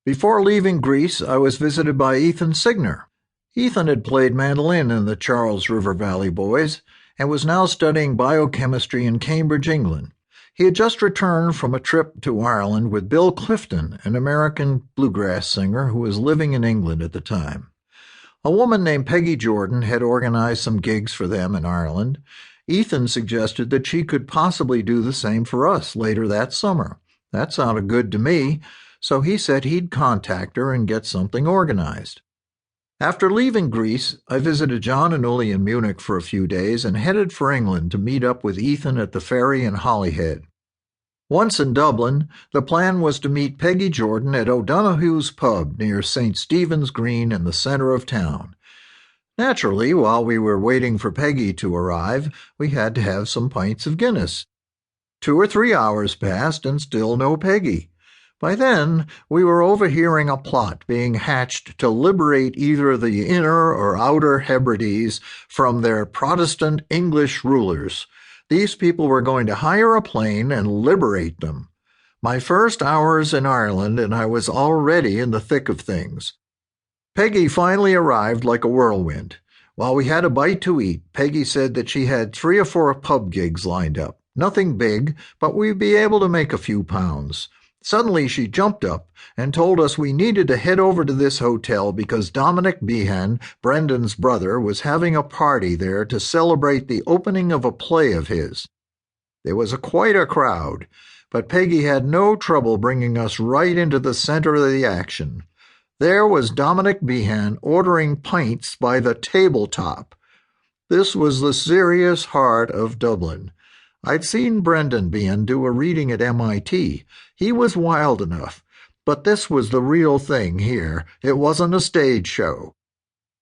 Before leaving Greece, I was visited by Ethan Signer. Ethan had played mandolin in the Charles River Valley Boys and was now studying biochemistry in Cambridge, England. He had just returned from a trip to Ireland with Bill Clifton, an American bluegrass singer who was living in England at the time. A woman named Peggy Jordan had organized some gigs for them in Ireland. Ethan suggested that she could possibly do the same for us later that summer. That sounded good to me, so he said he'd contact her and get something organized. After leaving Greece, I visited John and Uli in Munich for a few days and headed for England to meet up with Ethan at the ferry in Holyhead. Once in Dublin, the plan was to meet Peggy Jordan at O'Donoghue's pub near St. Stephen's Green in the center of town. Naturally, while we were waiting for Peggy to arrive, we had to have some pints of Guinness. 2 or 3 hours passed and still no Peggy. By then, we were overhearing a plot being hatched to liberate either the Inner or Outer Hebrides from their Protestant English rulers. These people were going to hire a plane and liberate them. My first hours in Ireland, and I was already in the thick of things. Peggy finally arrived like a whirlwind. While we had a bite to eat, Peggy said that she had 3 or 4 pub gigs lined up. Nothing big, but we'd be able to make a few pounds. Suddenly she jumped up and told us we needed to head over to this hotel because Dominic Behan, Brendan's brother, was having a party there to celebrate the opening of a play of his. There was quite a crowd, but Peggy had no trouble bringing us right into the center of the action. There was Dominic Behan ordering pints by the tabletop. This was the serious heart of Dublin. I'd seen Brendan Behan do a reading at MIT. He was wild enough, but this was the real thing here. It wasn't a stage show.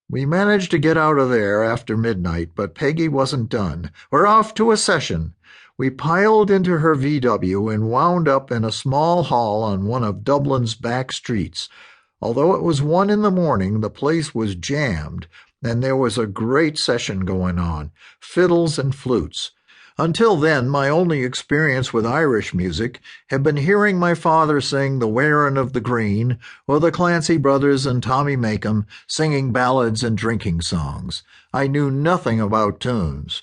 We managed to get out of there after midnight, but Peggy wasn't done. We're off to a session. We piled into her VW and wound up in a small hall on one of Dublin's back streets. Although it was 1 a.m, the place was jammed, and there was a great session going on, fiddles and flutes. Until then, my only experience with Irish music had been hearing my father sing The Wearin' of the Green, or the Clancy brothers and Tommy Makem singing ballads and drinking songs. I knew nothing about tunes.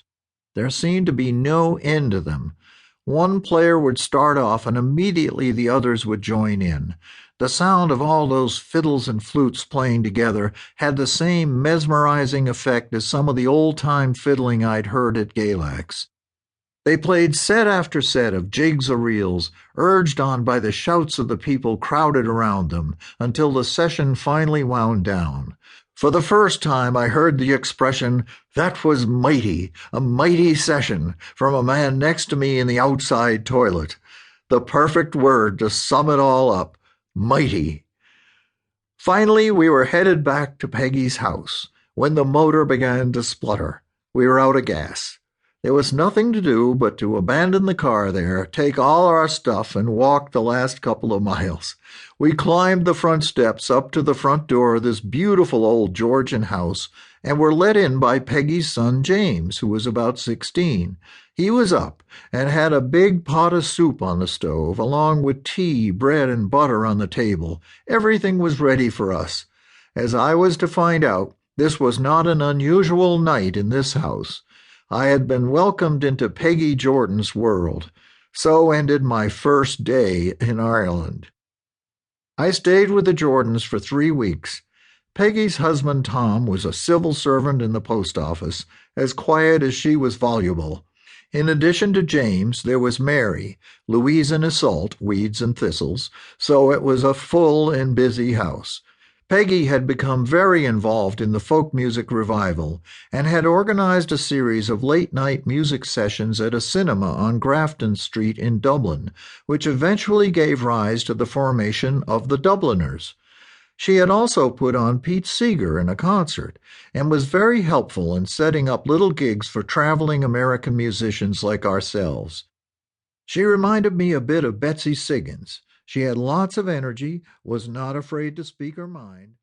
There seemed to be no end to them. One player would start off, and immediately the others would join in. The sound of all those fiddles and flutes playing together had the same mesmerizing effect as some of the old-time fiddling I'd heard at Galax. They played set after set of jigs or reels, urged on by the shouts of the people crowded around them, until the session finally wound down. For the first time I heard the expression, "That was mighty, a mighty session," from a man next to me in the outside toilet. The perfect word to sum it all up, mighty. Finally, we were headed back to Peggy's house, when the motor began to splutter. We were out of gas. There was nothing to do but to abandon the car there, take all our stuff, and walk the last couple of miles. We climbed the front steps up to the front door of this beautiful old Georgian house and were let in by Peggy's son James, who was about 16. He was up and had a big pot of soup on the stove, along with tea, bread, and butter on the table. Everything was ready for us. As I was to find out, this was not an unusual night in this house. I had been welcomed into Peggy Jordan's world. So ended my first day in Ireland. I stayed with the Jordans for 3 weeks. Peggy's husband Tom was a civil servant in the post office, as quiet as she was voluble. In addition to James, there was Mary, Louise in Assault, Weeds and Thistles, so it was a full and busy house. Peggy had become very involved in the folk music revival and had organized a series of late-night music sessions at a cinema on Grafton Street in Dublin, which eventually gave rise to the formation of the Dubliners. She had also put on Pete Seeger in a concert and was very helpful in setting up little gigs for traveling American musicians like ourselves. She reminded me a bit of Betsy Siggins. She had lots of energy, was not afraid to speak her mind.